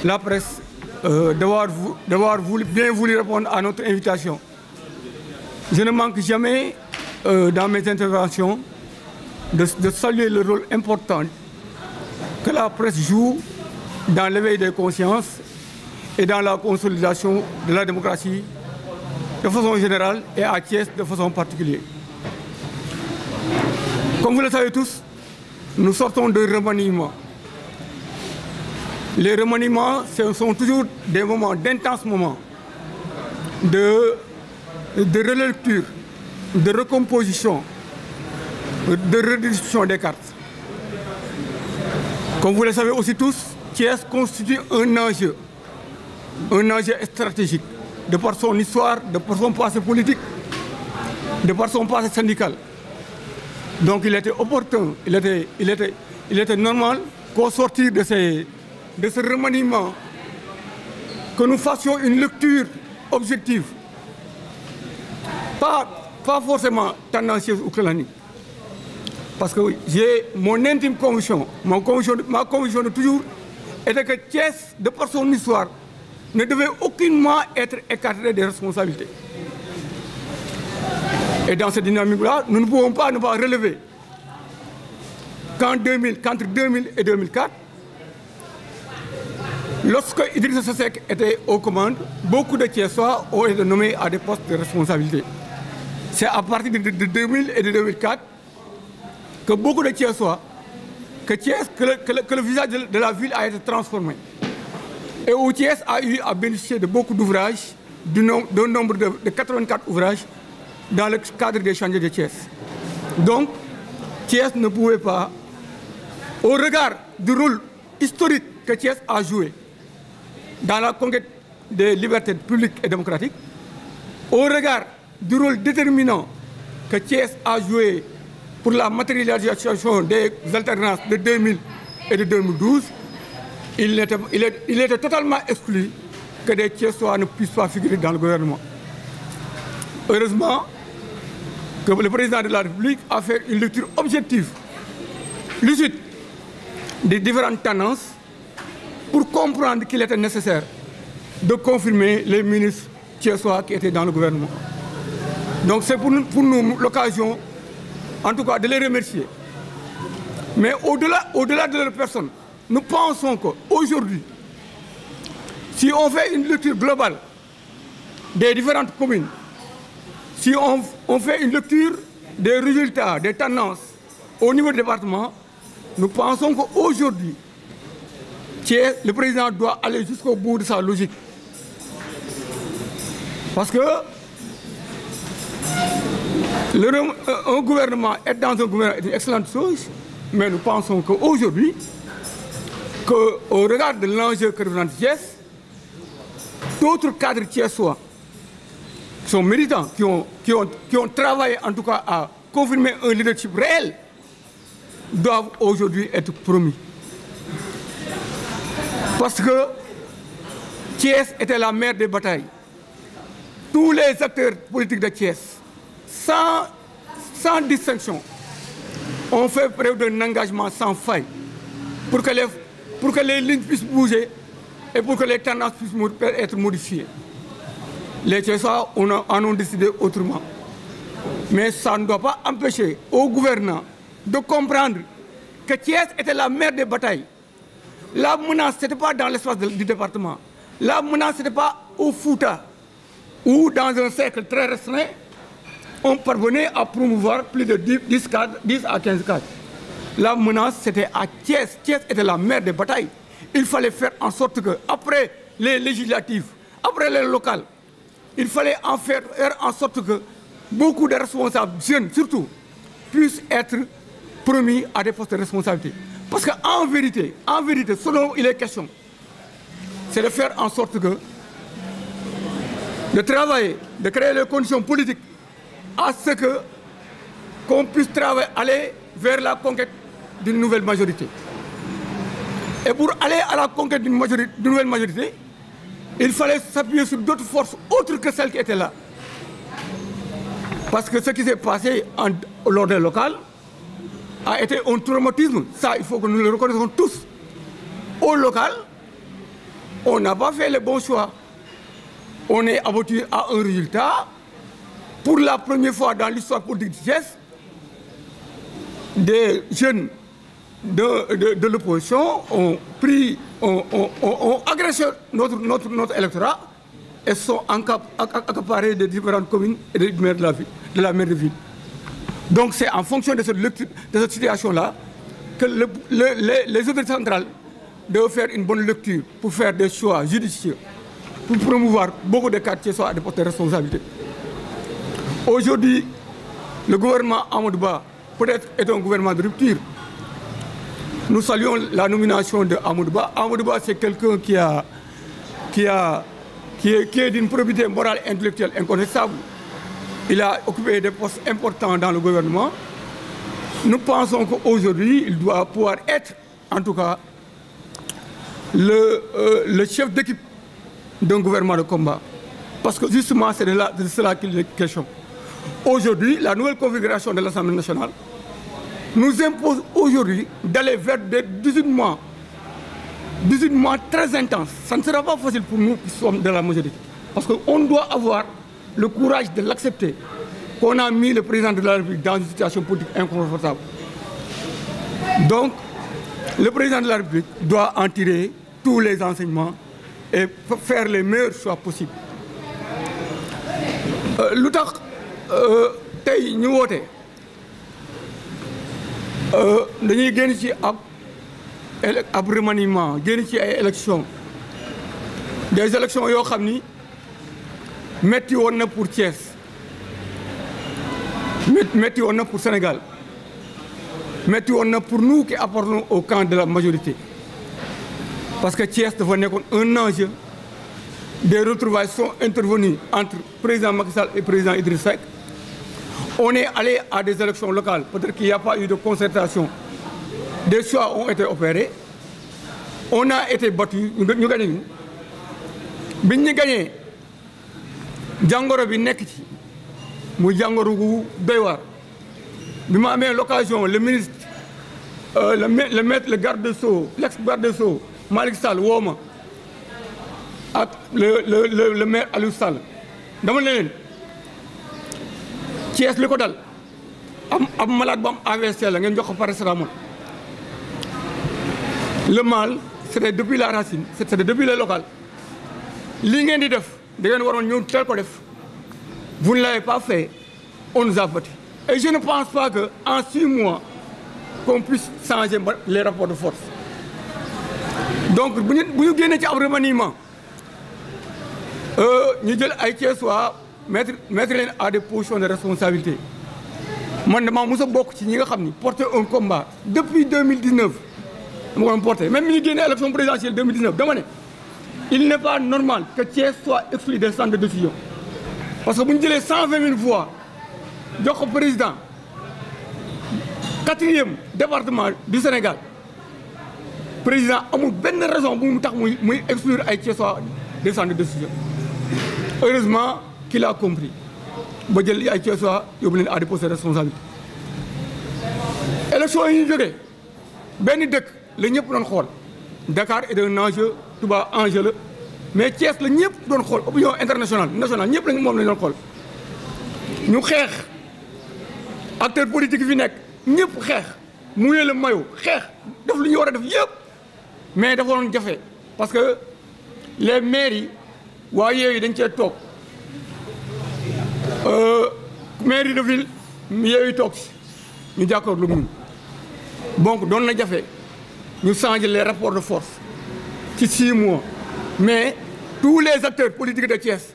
la presse d'avoir bien voulu répondre à notre invitation. Je ne manque jamais, dans mes interventions, de saluer le rôle important que la presse joue dans l'éveil des consciences et dans la consolidation de la démocratie de façon générale et à Thiès de façon particulière. Comme vous le savez tous, nous sortons de remaniements. Les remaniements, ce sont toujours des moments, d'intenses moments, de relecture, de recomposition, de redistribution des cartes. Comme vous le savez aussi tous, Thiès constitue un enjeu stratégique, de par son histoire, de par son passé politique, de par son passé syndical. Donc il était opportun, il était normal qu'au sortir de ce remaniement, que nous fassions une lecture objective, pas forcément tendancieuse ou clanique. Parce que j'ai mon intime conviction, ma conviction de toujours, était que Thiès, de par son histoire, ne devait aucunement être écarté des responsabilités. Et dans cette dynamique-là, nous ne pouvons pas ne pas relever qu'entre 2000 et 2004, lorsque Idrissa Seck était aux commandes, beaucoup de Thiessois ont été nommés à des postes de responsabilité. C'est à partir de 2000 et de 2004 que beaucoup de Thiessois, que le visage de la ville a été transformé. Et où Thiès a eu à bénéficier de beaucoup d'ouvrages, d'un nombre de 84 ouvrages, dans le cadre des chantiers de Thiès. Donc, Thiès ne pouvait pas, au regard du rôle historique que Thiès a joué dans la conquête des libertés publiques et démocratiques, au regard du rôle déterminant que Thiès a joué pour la matérialisation des alternances de 2000 et de 2012, il était totalement exclu que des Thiessois ne puissent pas figurer dans le gouvernement. Heureusement que le président de la République a fait une lecture objective, lucide, des différentes tendances pour comprendre qu'il était nécessaire de confirmer les ministres thiessois qui étaient dans le gouvernement. Donc c'est pour nous l'occasion, en tout cas, de les remercier. Mais au-delà de leur personne, nous pensons qu'aujourd'hui, si on fait une lecture globale des différentes communes, si on fait une lecture des résultats, des tendances au niveau du département, nous pensons qu'aujourd'hui, le président doit aller jusqu'au bout de sa logique. Parce que un gouvernement, être dans un gouvernement est une excellente chose, mais nous pensons qu'aujourd'hui, qu'au regard de l'enjeu que représente Thiès, d'autres cadres thiessois qui sont méritants, qui ont travaillé en tout cas à confirmer un leadership réel, doivent aujourd'hui être promis. Parce que Thiès était la mère des batailles. Tous les acteurs politiques de Thiès, sans distinction, ont fait preuve d'un engagement sans faille pour que les lignes puissent bouger et pour que les tendances puissent être modifiées. Les Thiessois en ont décidé autrement. Mais ça ne doit pas empêcher aux gouvernants de comprendre que Thiès était la mère des batailles. La menace, ce n'était pas dans l'espace du département. La menace, ce n'était pas au Fouta, où dans un cercle très restreint, on parvenait à promouvoir plus de 10 à 15 cadres. La menace, c'était à Thiès. Thiès était la mère des batailles. Il fallait faire en sorte que, après les législatives, après les locales, il fallait faire en sorte que beaucoup de responsables, jeunes surtout, puissent être promis à des postes de responsabilité. Parce qu'en vérité, selon il est question, c'est de faire en sorte que, de travailler, de créer les conditions politiques à ce qu'on puisse aller vers la conquête d'une nouvelle majorité. Et pour aller à la conquête d'une nouvelle majorité, il fallait s'appuyer sur d'autres forces autres que celles qui étaient là. Parce que ce qui s'est passé lors des locales a été un traumatisme. Ça, il faut que nous le reconnaissions tous. Au local, on n'a pas fait le bon choix. On est abouti à un résultat. Pour la première fois dans l'histoire politique de Thiès, des jeunes de l'opposition ont agressé notre électorat et sont accaparés des différentes communes et des maires de la mairie de ville. Donc c'est en fonction de cette situation-là que les autorités centrales doivent faire une bonne lecture pour faire des choix judicieux, pour promouvoir beaucoup de quartiers soit à des postes de responsabilité. Aujourd'hui, le gouvernement Amadou Ba peut-être est un gouvernement de rupture. Nous saluons la nomination de Amadou Ba. Amadou Ba, c'est quelqu'un qui est d'une probité morale et intellectuelle incontestable. Il a occupé des postes importants dans le gouvernement. Nous pensons qu'aujourd'hui, il doit pouvoir être, en tout cas, le chef d'équipe d'un gouvernement de combat. Parce que justement, c'est de cela qu'il est question. Aujourd'hui, la nouvelle configuration de l'Assemblée nationale nous impose aujourd'hui d'aller vers des 18 mois très intenses. Ça ne sera pas facile pour nous qui sommes de la majorité. Parce qu'on doit avoir le courage de l'accepter, qu'on a mis le président de la République dans une situation politique inconfortable. Donc, le président de la République doit en tirer tous les enseignements et faire les meilleurs choix possibles. Lu tax tey ñu woote dañuy génn ci ab remaniement génn ci ay élections des élections yoo xam ni metti woon na pour Thiès metti woon na pour Sénégal metti woon na pour nous qui appartenons au camp de la majorité parce que Thiès dafa nekkoon un enjeu. Des retrouvailles sont intervenues entre le président Macky Sall et le président Idriss Seck. On est allé à des élections locales, peut-être qu'il n'y a pas eu de concertation. Des choix ont été opérés. On a été battu, nous gagnons. Bi ñu gagné jàngoro bi nekk ci muy jàngoro gu doy waar bi ma amee l'occasion le ministre le maître le garde des Sceaux l'ex-garde des Sceaux Malick Sall woo ma ak le maire Aliou Sall dama ne leen Thiès li ko dal am malade bu am AVC la ngeen jox ko paracétamol le mal c'était depuis la racine c'était depuis le local li ngeen di def da ngeen waroon ñëw teel ko def vous ne l'avez pas fait on nous a battu et je ne pense pas que en 6 mois qu'on puisse changer les rapports de force donc bu ñu génnee ci ab remaniement ñu jël ay Thiessois mettre leen à des positions de responsabilité man dama mos a bokk ci ñi nga xam ni porter un combat depuis 2019 dama ko doon porter même mi ñu génnee élection présidentielle 2019 dama ne il n'est pas normal que Thiès soit exclu des centres de décision parce que bu ñu jëlee 120 000 voix jox ko président 4e département du Sénégal président amul benn raison bu mu tax muy exclure ay Thiessois des centres de décision. Heureusement qu'il a compris ba jël ay Thiessois yóbbu leen à des postes de responsabilité. élection yi ñu jógee benn dëkk la ñëpp doon xool Dakar est un enjeu Touba enjeu la mais Thiès la ñëpp doon xool opinion internationale nationale ñëpp moom la ñu doon xool. ñu xeex acteurs politiques fi nekk ñëpp xeex mouiller le maillot xeex def lu ñu war a def yëpp mais dafa doon jafe parce que les maires yi waa Yewwi dañ cee toog mairie de ville Yewwi toog si ñu jàkkaarloo ñun donc doon na jafe ñu changer les rapports de force ci 6 mois mais tous les acteurs politiques de Thiès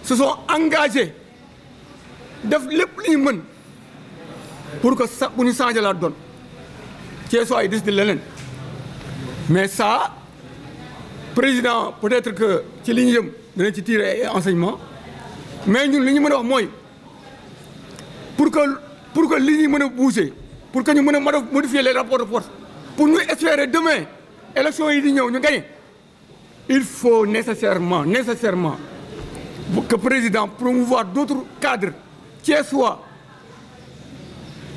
se sont engagés def lépp li ñu mën pour que ça bu ñu changer la donne Thiessois yi décidé leneen mais ça président peut-être que ci li ñu jëm dinañ ci tirer ay enseignements mais ñun li ñu mën a wax mooy pour que li ñu mën a bouger pour que ñu mën a modifier les rapports de force pour ñu espérer demain élection yi di ñëw ñu gagner il faut nécessairement que président promouvoir d'autres cadres thiessois.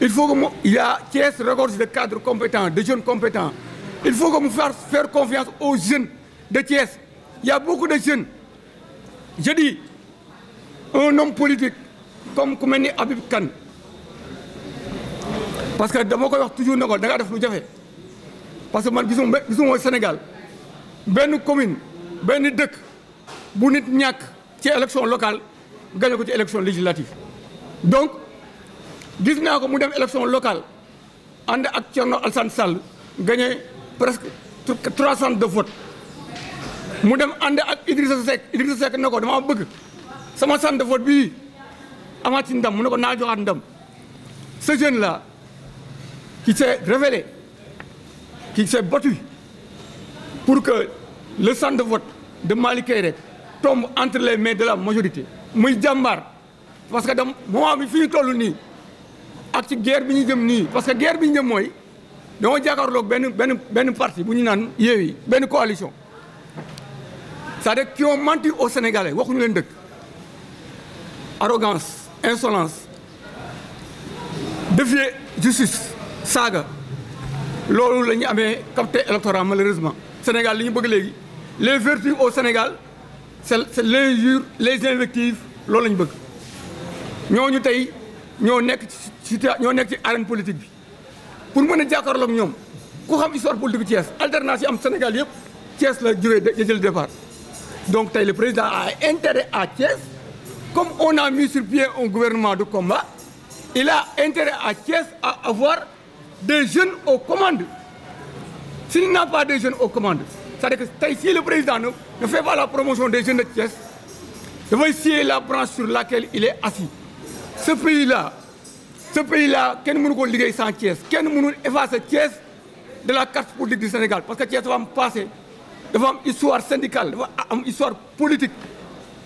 Il faut que il y a Thiès regorge de cadres compétents de jeunes compétents il faut que mu faire confiance aux jeunes de Thiès. Il y a beaucoup de jeunes. Je dis, un homme politique comme ku mel ni Habib Kane, parce que dama koy wax toujours ne ko da nga def lu jafe parce que man gisuma Sénégal benn commune benn dëkk bu nit ñàkk ci élection locale gagné ko ci élection législative. Donc gis naa ko mu dem élection locale ànd ak Thierno Alassane Sall gagné presque 300 de vote. mu dem ànd ak Idrissa Seck ne ko dama bëgg sama centre de vote bii amaat ci ndam mu ne ko naa joxaat ndam. Ce jeune là qui s'est révélé, qui s'est battu pour que le centre de vote de Malick Kaïré tombe entre les mains de la majorité muy jàmbaar parce que dam moment bi fi ñu toll nii ak ci guerre bi ñu jëm nii parce que guerre bi ñu jëm mooy dama jàkkaarloog benn parti bu ñu naan Yewwi benn coalition c'est-à-dire qui ont menti aux Sénégalais waxuñu leen dëkk arrogance insolence défier justice saaga loolu la ñu amee capté électoral malheureusement Sénégal li ñu bëgg léegi les vertus au Sénégal c'est l'injure les invectives loolu la ñu bëgg ñooñu tey ñoo nekk ci arène politique bi pour mën a jàkkaarloog ñoom ku xam histoire politique bi Thiès alternance yi am Sénégal yëpp Thiès la jël départ. Donc le président a intérêt à Thiès, comme on a mis sur pied un gouvernement de combat, il a intérêt à Thiès à avoir des jeunes aux commandes. S'il n'a pas de jeunes aux commandes, c'est-à-dire que si le président ne fait pas la promotion des jeunes de Thiès, il va scier la branche sur laquelle il est assis. Ce pays-là, kenn mënu ko liggéey sans Thiès, kenn mënu effacer Thiès de la carte politique du Sénégal, parce que Thiès va me passer. dafa am histoire syndicale dafa am histoire politique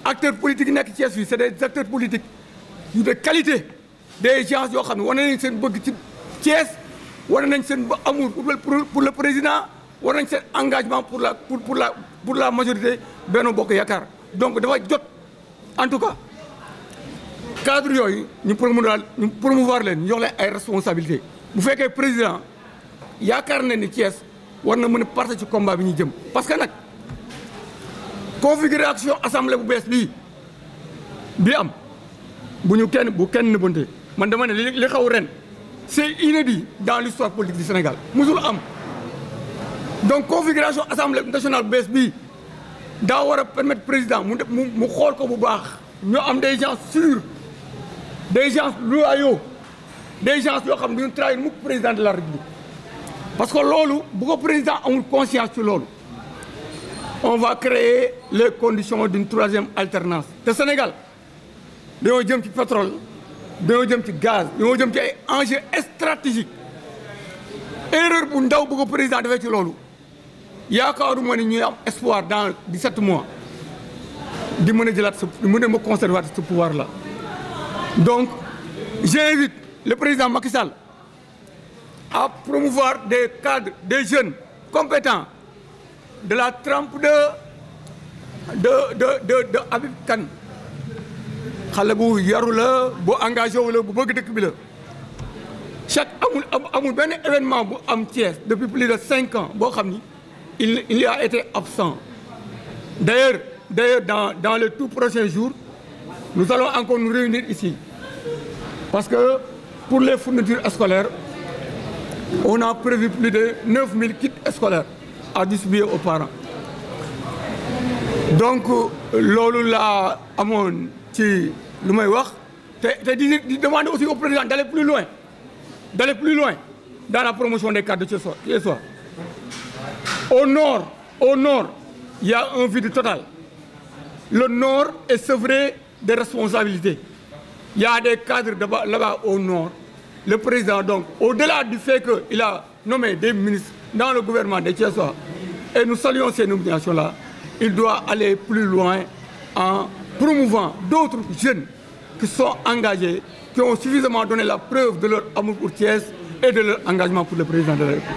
acteurs politiques yi nekk Thiès fii c'est des acteurs politiques yu de qualité des gens yoo xam ne wane nañ seen bëgg ci Thiès wane nañ seen amour pour le président wane nañ seen engagement pour la majorité Benno Bokk Yaakaar donc dafa jot en tout cas cadre yooyu ñu promouvoir leen ñu jox leen ay responsabilités bu fekkee président yaakaar na ni Thiès war na mën a partir ci combat bi ñu jëm parce que nag configuration assemblée bu bees bii am bu kenn nëbbante man dama ne li xaw ren c'est inédit dans l'histoire politique du Sénégal musul am donc configuration assemblée nationale bu bees bii daa war a permettre président mu xool ko bu baax ñu am des gens sûrs des gens loyaux des gens yoo xam ne duñu trahir mukk président de la République. Parce que loolu bu ko président amul conscience ci loolu on va créer les conditions d'une troisième alternance te Sénégal dañoo jëm ci pétrole dañoo jëm ci gaz dañoo jëm ci ay enjeux stratégiques erreur bu ndaw bu ko président defee ci loolu yaakaaruma ni ñuy am espoir dans 17 mois di mën a jëlaat di mën a ma conserver ce pouvoir là. Donc j'invite le président Macky Sall à promouvoir des cadres, des jeunes compétents de la trempe de Habib Kane xale bu yaru la bu engagé wu la bu bëgg dëkk bi la amul benn événement bu am Thiès depuis plus de 5 ans boo xam ni il a été absent. D'ailleurs dans les tout prochains jours nous allons encore nous réunir ici parce que pour les fournitures scolaires on a prévu plus de 9000 kits scolaires à distribuer aux parents. Donc loolu laa amoon ci lu may wax te di demander aussi au président d'aller plus loin dans la promotion des cadres de Thiessois. Au nord il y a un vide total. Le nord est sevré de responsabilités. Il y a des cadres là-bas au nord. Le président, donc, au-delà du fait qu'il a nommé des ministres dans le gouvernement des Thiessois, et nous saluons ces nominations-là, il doit aller plus loin en promouvant d'autres jeunes qui sont engagés, qui ont suffisamment donné la preuve de leur amour pour Thiès et de leur engagement pour le président de la République.